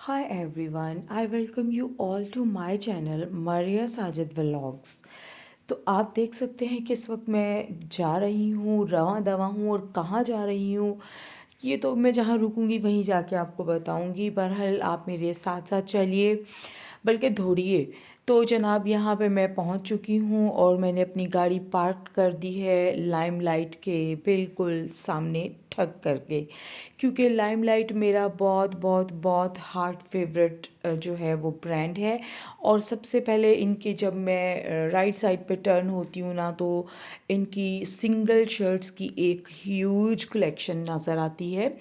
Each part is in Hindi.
Hi everyone, I welcome you all to my channel Maria Sajid Vlogs। तो आप देख सकते हैं कि इस वक्त मैं जा रही हूँ, रवां दवा हूँ और कहाँ जा रही हूँ ये तो मैं जहाँ रुकूँगी वहीं जाके आपको बताऊँगी। बहरहाल आप मेरे साथ साथ चलिए, बल्कि दौड़िए। तो जनाब यहाँ पे मैं पहुँच चुकी हूँ और मैंने अपनी गाड़ी पार्क कर दी है लाइमलाइट के बिल्कुल सामने ठग करके, क्योंकि लाइमलाइट मेरा बहुत बहुत बहुत हार्ट फेवरेट जो है वो ब्रांड है। और सबसे पहले इनके जब मैं राइट साइड पे टर्न होती हूँ ना, तो इनकी सिंगल शर्ट्स की एक ह्यूज कलेक्शन नज़र आती है।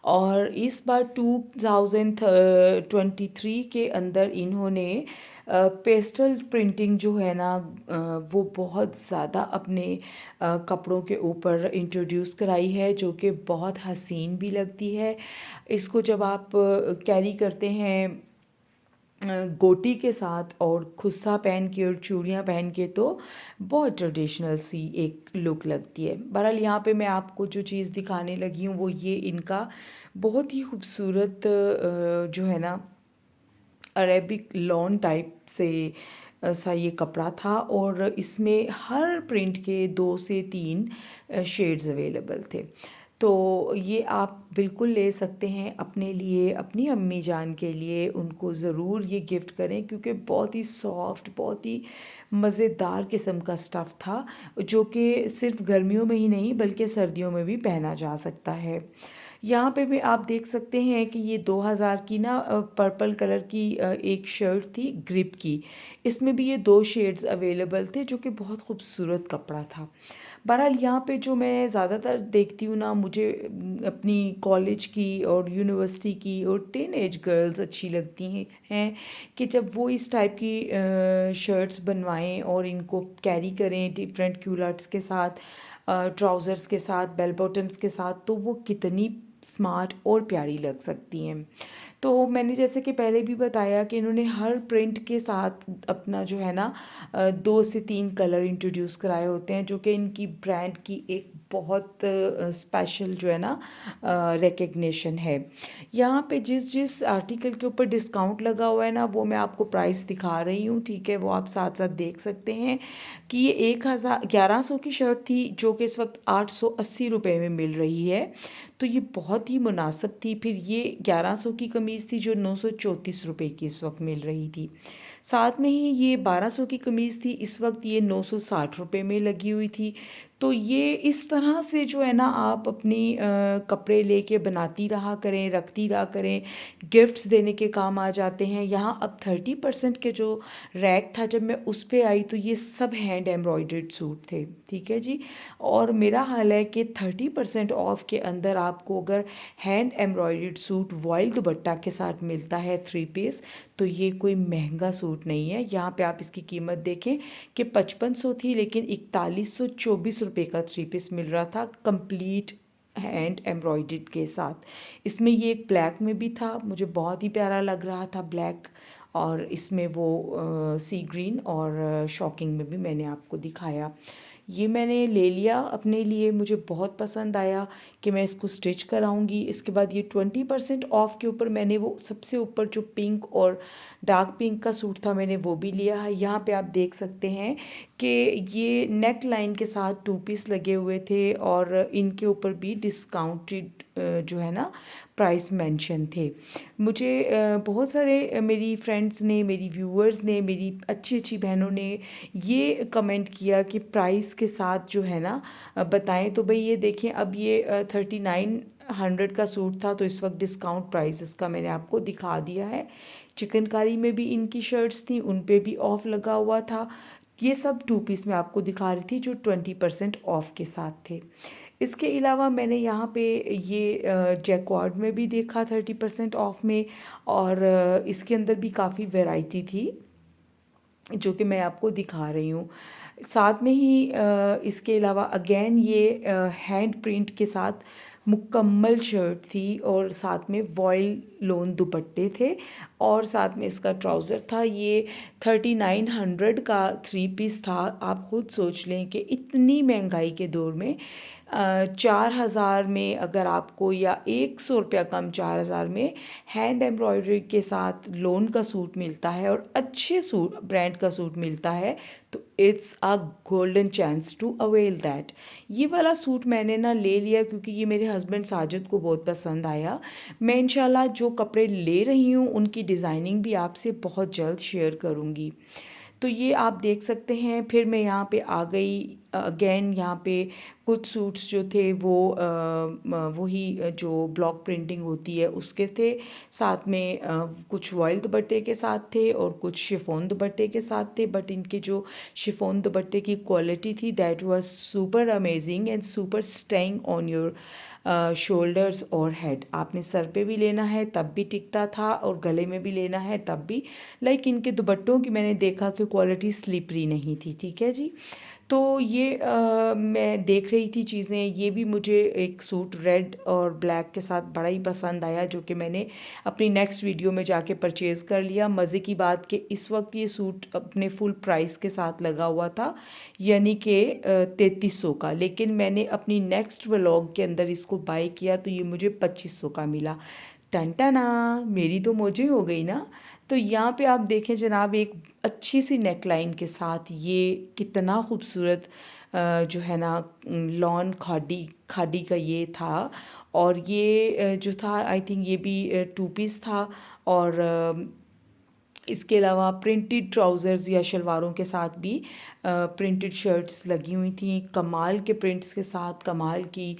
और इस बार 2023 के अंदर इन्होंने पेस्टल प्रिंटिंग जो है ना, वो बहुत ज़्यादा अपने कपड़ों के ऊपर इंट्रोड्यूस कराई है, जो कि बहुत हसीन भी लगती है। इसको जब आप कैरी करते हैं गोटी के साथ और खुस्सा पहन के और चूड़ियाँ पहन के, तो बहुत ट्रेडिशनल सी एक लुक लगती है। बहरहाल यहाँ पे मैं आपको जो चीज़ दिखाने लगी हूँ वो ये इनका बहुत ही खूबसूरत जो है ना अरेबिक लॉन टाइप से सा ये कपड़ा था। और इसमें हर प्रिंट के 2 से 3 शेड्स अवेलेबल थे। तो ये आप बिल्कुल ले सकते हैं अपने लिए, अपनी अम्मी जान के लिए। उनको ज़रूर ये गिफ्ट करें, क्योंकि बहुत ही सॉफ्ट, बहुत ही मज़ेदार किस्म का स्टफ़ था, जो कि सिर्फ गर्मियों में ही नहीं बल्कि सर्दियों में भी पहना जा सकता है। यहाँ पे भी आप देख सकते हैं कि ये 2000 की ना पर्पल कलर की एक शर्ट थी ग्रिप की। इसमें भी ये 2 शेड्स अवेलेबल थे, जो कि बहुत खूबसूरत कपड़ा था। बहरहाल यहाँ पे जो मैं ज़्यादातर देखती हूँ ना, मुझे अपनी कॉलेज की और यूनिवर्सिटी की और टीनेज गर्ल्स अच्छी लगती हैं कि जब वो इस टाइप की शर्ट्स बनवाएं और इनको कैरी करें डिफरेंट क्यूलर्ट्स के साथ, ट्राउज़र्स के साथ, बेल बॉटम्स के साथ, तो वो कितनी स्मार्ट और प्यारी लग सकती हैं। तो मैंने जैसे कि पहले भी बताया कि इन्होंने हर प्रिंट के साथ अपना जो है ना 2 से 3 कलर इंट्रोड्यूस कराए होते हैं, जो कि इनकी ब्रांड की एक बहुत स्पेशल जो है ना रिकग्निशन है। यहाँ पे जिस जिस आर्टिकल के ऊपर डिस्काउंट लगा हुआ है ना, वो मैं आपको प्राइस दिखा रही हूँ, ठीक है। वो आप साथ साथ देख सकते हैं कि ये 1100 की शर्ट थी, जो कि इस वक्त 880 रुपये में मिल रही है। तो ये बहुत ही मुनासिब थी। फिर ये 1100 की कमीज़ थी जो 934 रुपये की इस वक्त मिल रही थी। साथ में ही ये 1200 की कमीज़ थी, इस वक्त ये 960 रुपये में लगी हुई थी। तो ये इस तरह से जो है ना, आप अपनी कपड़े लेके बनाती रहा करें, रखती रहा करें, गिफ्ट्स देने के काम आ जाते हैं। यहाँ अब 30% के जो रैक था, जब मैं उस पे आई तो ये सब हैंड एम्ब्रॉयडर्ड सूट थे, ठीक है जी। और मेरा हाल है कि 30% ऑफ के अंदर आपको अगर हैंड एम्ब्रॉयडर्ड सूट वॉइल दुपट्टा के साथ मिलता है 3 पीस, तो ये कोई महंगा सूट नहीं है। यहाँ पे आप इसकी कीमत देखें कि 5500 थी, लेकिन 4124 रुपये का 3 पीस मिल रहा था कंप्लीट हैंड एम्ब्रॉयडर्ड के साथ। इसमें ये एक ब्लैक में भी था, मुझे बहुत ही प्यारा लग रहा था ब्लैक। और इसमें वो सी ग्रीन और शॉकिंग में भी मैंने आपको दिखाया। ये मैंने ले लिया अपने लिए, मुझे बहुत पसंद आया कि मैं इसको स्टिच कराऊंगी। इसके बाद ये 20% ऑफ के ऊपर मैंने वो सबसे ऊपर जो पिंक और डार्क पिंक का सूट था, मैंने वो भी लिया है। यहाँ पे आप देख सकते हैं कि ये नेक लाइन के साथ 2 पीस लगे हुए थे, और इनके ऊपर भी डिस्काउंटेड जो है ना प्राइस मेंशन थे। मुझे बहुत सारे मेरी फ्रेंड्स ने, मेरी व्यूअर्स ने, मेरी अच्छी अच्छी बहनों ने ये कमेंट किया कि प्राइस के साथ जो है ना बताएं। तो भाई ये देखें, अब ये 3900 का सूट था, तो इस वक्त डिस्काउंट प्राइस इसका मैंने आपको दिखा दिया है। चिकनकारी में भी इनकी शर्ट्स थी, उन पे भी ऑफ लगा हुआ था। ये सब 2 पीस मैं आपको दिखा रही थी जो 20% ऑफ के साथ थे। इसके अलावा मैंने यहाँ पे ये जैकॉर्ड में भी देखा 30% ऑफ में, और इसके अंदर भी काफ़ी वैरायटी थी जो कि मैं आपको दिखा रही हूँ। साथ में ही इसके अलावा अगेन ये हैंड प्रिंट के साथ मुकम्मल शर्ट थी, और साथ में वॉयल लोन दुपट्टे थे, और साथ में इसका ट्राउज़र था। ये 3900 का 3 पीस था। आप खुद सोच लें कि इतनी महंगाई के दौर में 4,000 में अगर आपको, या 100 रुपया कम 4,000 में हैंड एम्ब्रॉयडरी के साथ लोन का सूट मिलता है और अच्छे सूट ब्रांड का सूट मिलता है, तो it's a golden chance to avail that. ये वाला सूट मैंने ना ले लिया क्योंकि ये मेरे हस्बैंड साजिद को बहुत पसंद आया। मैं इंशाल्लाह जो कपड़े ले रही हूँ उनकी डिज़ाइनिंग भी आपसे बहुत जल्द शेयर करूँगी। तो ये आप देख सकते हैं। फिर मैं यहाँ पे आ गई अगेन। यहाँ पे कुछ सूट्स जो थे वो वही जो ब्लॉक प्रिंटिंग होती है उसके थे, साथ में कुछ वॉयल दुपट्टे के साथ थे और कुछ शिफॉन दुपट्टे के साथ थे। बट इनके जो शिफॉन दुपट्टे की क्वालिटी थी that was super amazing and super staying on your shoulders और हेड। आपने सर पे भी लेना है तब भी टिकता था और गले में भी लेना है तब भी। लाइक इनके दुपट्टों की मैंने देखा कि क्वालिटी स्लिपरी नहीं थी। ठीक है जी। तो ये मैं देख रही थी चीज़ें। ये भी मुझे एक सूट रेड और ब्लैक के साथ बड़ा ही पसंद आया, जो कि मैंने अपनी नेक्स्ट वीडियो में जाके परचेज़ कर लिया। मज़े की बात कि इस वक्त ये सूट अपने फुल प्राइस के साथ लगा हुआ था, यानी कि 3300 का। लेकिन मैंने अपनी नेक्स्ट व्लॉग के अंदर इसको बाय किया तो ये मुझे 2500 का मिला। टन टना, मेरी तो मौजें हो गई ना। तो यहाँ पे आप देखें जनाब, एक अच्छी सी नेकलाइन के साथ ये कितना खूबसूरत जो है ना लॉन खाडी खाडी का ये था। और ये जो था आई थिंक ये भी 2 पीस था। और इसके अलावा प्रिंटेड ट्राउज़र्स या शलवारों के साथ भी प्रिंटेड शर्ट्स लगी हुई थी कमाल के प्रिंट्स के साथ, कमाल की।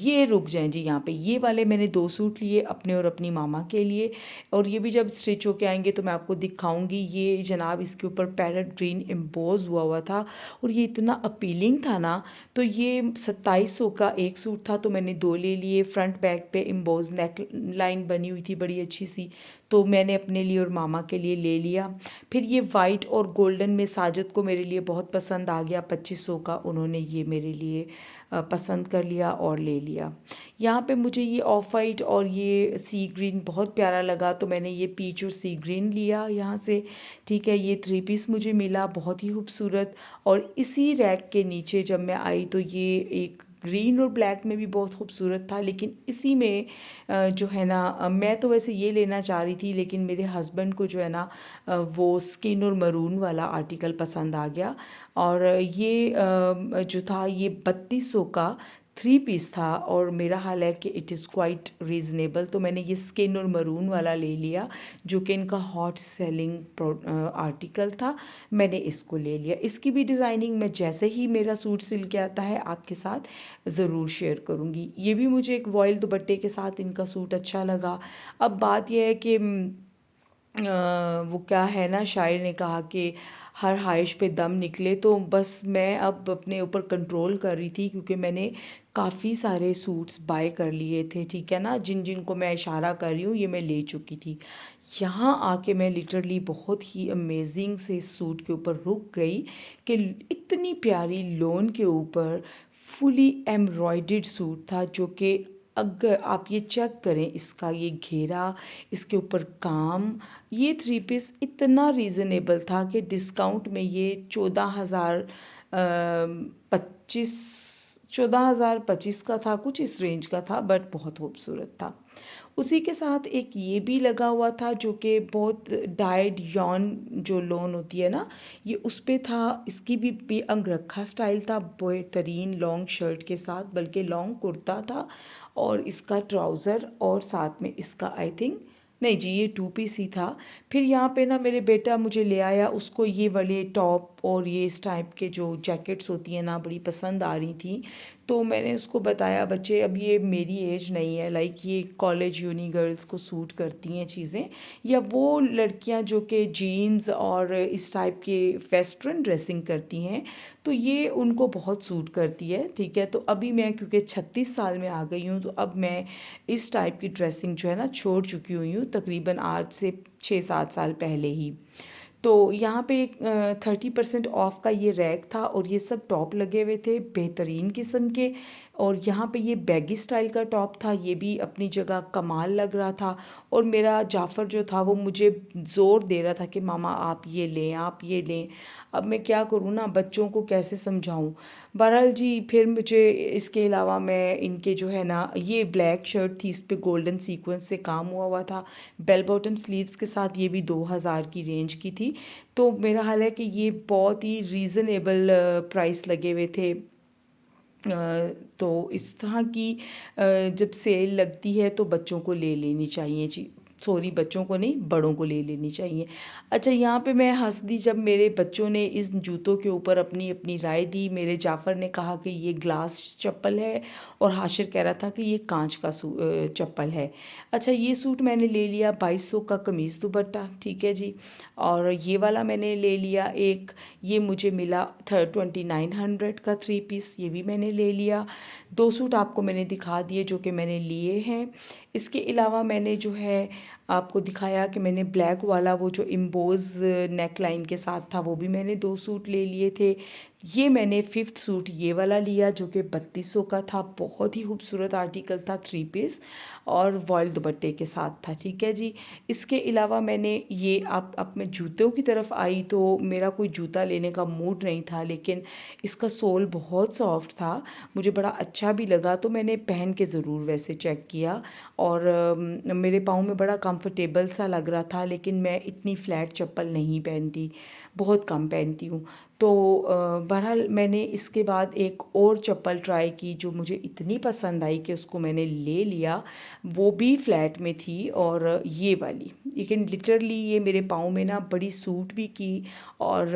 ये रुक जाएं जी, यहाँ पे ये वाले मैंने 2 सूट लिए अपने और अपनी मामा के लिए, और ये भी जब स्टिच होके आएंगे तो मैं आपको दिखाऊंगी। ये जनाब इसके ऊपर पैरेट ग्रीन एम्बोज हुआ हुआ था और ये इतना अपीलिंग था ना। तो ये 2700 का एक सूट था, तो मैंने 2 ले लिए। फ्रंट बैक पे एम्बोज नेक लाइन बनी हुई थी बड़ी अच्छी सी, तो मैंने अपने लिए और मामा के लिए ले लिया। फिर ये वाइट और गोल्डन में साजिद को मेरे लिए बहुत पसंद आ गया, 2500 का उन्होंने ये मेरे लिए पसंद कर लिया और ले लिया। यहाँ पे मुझे ये ऑफ वाइट और ये सी ग्रीन बहुत प्यारा लगा, तो मैंने ये पीच और सी ग्रीन लिया यहाँ से। ठीक है, ये 3 पीस मुझे मिला बहुत ही खूबसूरत। और इसी रैक के नीचे जब मैं आई तो ये एक ग्रीन और ब्लैक में भी बहुत खूबसूरत था, लेकिन इसी में जो है ना मैं तो वैसे ये लेना चाह रही थी, लेकिन मेरे हस्बैंड को जो है ना वो स्किन और मरून वाला आर्टिकल पसंद आ गया। और ये जो था ये 3200 का 3 पीस था, और मेरा हाल है कि इट इज़ क्वाइट रीज़नेबल, तो मैंने ये स्किन और मरून वाला ले लिया जो कि इनका हॉट सेलिंग आर्टिकल था। मैंने इसको ले लिया। इसकी भी डिज़ाइनिंग मैं जैसे ही मेरा सूट सिल के आता है आपके साथ ज़रूर शेयर करूँगी। ये भी मुझे एक वॉयल दुपट्टे के साथ इनका सूट अच्छा लगा। अब बात यह है कि वो क्या है ना, शायर ने कहा कि हर ख्वाहिश पे दम निकले। तो बस मैं अब अपने ऊपर कंट्रोल कर रही थी क्योंकि मैंने काफ़ी सारे सूट्स बाय कर लिए थे। ठीक है ना, जिन जिन को मैं इशारा कर रही हूँ ये मैं ले चुकी थी। यहाँ आके मैं लिटरली बहुत ही अमेजिंग से सूट के ऊपर रुक गई कि इतनी प्यारी लोन के ऊपर फुली एम्ब्रॉयडर्ड सूट था, जो कि अगर आप ये चेक करें इसका ये घेरा, इसके ऊपर काम, ये 3 पीस इतना रीज़नेबल था कि डिस्काउंट में ये 14,025 का था, कुछ इस रेंज का था, बट बहुत खूबसूरत था। उसी के साथ एक ये भी लगा हुआ था जो कि बहुत डाइड यॉन जो लोन होती है ना, ये उस पे था। इसकी भी अंगरखा स्टाइल था, बेहतरीन लॉन्ग शर्ट के साथ, बल्कि लॉन्ग कुर्ता था और इसका ट्राउज़र और साथ में इसका आई थिंक नहीं जी ये 2 पीस ही था। फिर यहाँ पे ना मेरे बेटा मुझे ले आया, उसको ये वाले टॉप और ये इस टाइप के जो जैकेट्स होती हैं ना बड़ी पसंद आ रही थी। तो मैंने उसको बताया बच्चे अब ये मेरी एज नहीं है, लाइक ये कॉलेज यूनी गर्ल्स को सूट करती हैं चीज़ें, या वो लड़कियां जो कि जीन्स और इस टाइप के वेस्टर्न ड्रेसिंग करती हैं तो ये उनको बहुत सूट करती है। ठीक है, तो अभी मैं क्योंकि 36 साल में आ गई हूँ तो अब मैं इस टाइप की ड्रेसिंग जो है ना छोड़ चुकी हुई हूँ, तकरीबन आज से 6-7 साल पहले ही। तो यहाँ पे 30% ऑफ का ये रैक था और ये सब टॉप लगे हुए थे बेहतरीन किस्म के। और यहाँ पे ये बैगी स्टाइल का टॉप था, ये भी अपनी जगह कमाल लग रहा था। और मेरा जाफ़र जो था वो मुझे ज़ोर दे रहा था कि मामा आप ये लें, आप ये लें। अब मैं क्या करूँ ना, बच्चों को कैसे समझाऊँ। बहरहाल जी, फिर मुझे इसके अलावा मैं इनके जो है ना, ये ब्लैक शर्ट थी, इस पे गोल्डन सीक्वेंस से काम हुआ हुआ था, बेल बॉटम स्लीव्स के साथ, ये भी 2000 की रेंज की थी। तो मेरा हाल है कि ये बहुत ही रीज़नेबल प्राइस लगे हुए थे। तो इस तरह की जब सेल लगती है तो बच्चों को ले लेनी चाहिए जी। सॉरी, बच्चों को नहीं, बड़ों को ले लेनी चाहिए। अच्छा, यहाँ पे मैं हंस दी जब मेरे बच्चों ने इस जूतों के ऊपर अपनी अपनी राय दी। मेरे जाफ़र ने कहा कि ये ग्लास चप्पल है और हाशिर कह रहा था कि ये कांच का चप्पल है। अच्छा, ये सूट मैंने ले लिया 2200 का कमीज़ दुपट्टा, ठीक है जी। और ये वाला मैंने ले लिया एक, ये मुझे मिला 2900 का 3 पीस, ये भी मैंने ले लिया। 2 सूट आपको मैंने दिखा दिए जो कि मैंने लिए हैं। इसके अलावा मैंने जो है आपको दिखाया कि मैंने ब्लैक वाला वो जो इम्बोज नेक लाइन के साथ था, वो भी मैंने 2 सूट ले लिए थे। ये मैंने 5th सूट ये वाला लिया जो कि 3200 का था, बहुत ही खूबसूरत आर्टिकल था, 3 पीस और वॉयल दुपट्टे के साथ था, ठीक है जी। इसके अलावा मैंने ये आप अब मैं जूतों की तरफ आई तो मेरा कोई जूता लेने का मूड नहीं था, लेकिन इसका सोल बहुत सॉफ्ट था, मुझे बड़ा अच्छा भी लगा, तो मैंने पहन के ज़रूर वैसे चेक किया। और मेरे पाँव में बड़ा कंफर्टेबल सा लग रहा था, लेकिन मैं इतनी फ्लैट चप्पल नहीं पहनती, बहुत कम पहनती हूँ। तो बहरहाल मैंने इसके बाद एक और चप्पल ट्राई की जो मुझे इतनी पसंद आई कि उसको मैंने ले लिया। वो भी फ्लैट में थी और ये वाली, लेकिन लिटरली ये मेरे पाँव में ना बड़ी सूट भी की और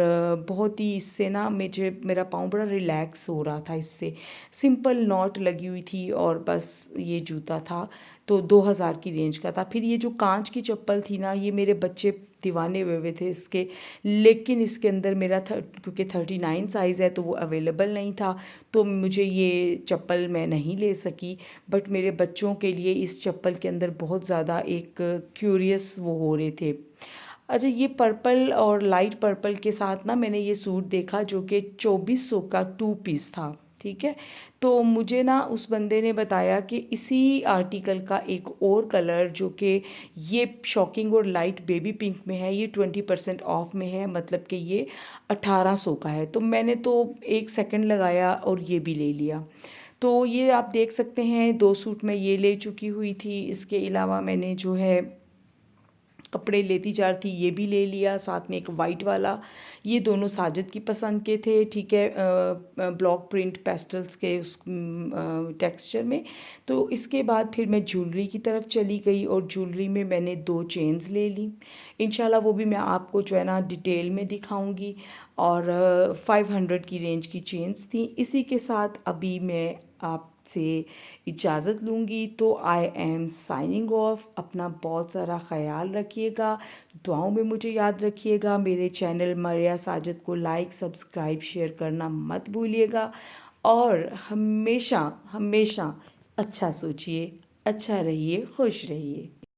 बहुत ही इससे ना मेरा पाँव बड़ा रिलैक्स हो रहा था इससे। सिंपल नॉट लगी हुई थी और बस ये जूता था, तो 2000 की रेंज का था। फिर ये जो कांच की चप्पल थी ना, ये मेरे बच्चे दीवाने हुए हुए थे इसके, लेकिन इसके अंदर मेरा क्योंकि 39 साइज़ है तो वो अवेलेबल नहीं था, तो मुझे ये चप्पल मैं नहीं ले सकी। बट मेरे बच्चों के लिए इस चप्पल के अंदर बहुत ज़्यादा एक क्यूरियस वो हो रहे थे। अच्छा, ये पर्पल और लाइट पर्पल के साथ ना मैंने ये सूट देखा जो कि 2400 का 2 पीस था, ठीक है। तो मुझे ना उस बंदे ने बताया कि इसी आर्टिकल का एक और कलर जो कि ये शॉकिंग और लाइट बेबी पिंक में है, ये 20% ऑफ में है, मतलब कि ये 1800 का है। तो मैंने तो एक सेकंड लगाया और ये भी ले लिया। तो ये आप देख सकते हैं 2 सूट मैं ये ले चुकी हुई थी। इसके अलावा मैंने जो है कपड़े लेती जा रही थी, ये भी ले लिया, साथ में एक वाइट वाला, ये दोनों साजिद की पसंद के थे, ठीक है, ब्लॉक प्रिंट पेस्टल्स के उस टेक्सचर में। तो इसके बाद फिर मैं ज्वेलरी की तरफ चली गई और ज्वेलरी में मैंने 2 चेन्स ले ली। इंशाल्लाह वो भी मैं आपको जो है ना डिटेल में दिखाऊंगी। और 500 की रेंज की चेन्स थी। इसी के साथ अभी मैं आपसे इजाज़त लूँगी, तो आई एम साइनिंग ऑफ। अपना बहुत सारा ख्याल रखिएगा, दुआओं में मुझे याद रखिएगा। मेरे चैनल मरिया साजिद को लाइक, सब्सक्राइब, शेयर करना मत भूलिएगा। और हमेशा हमेशा अच्छा सोचिए, अच्छा रहिए, खुश रहिए।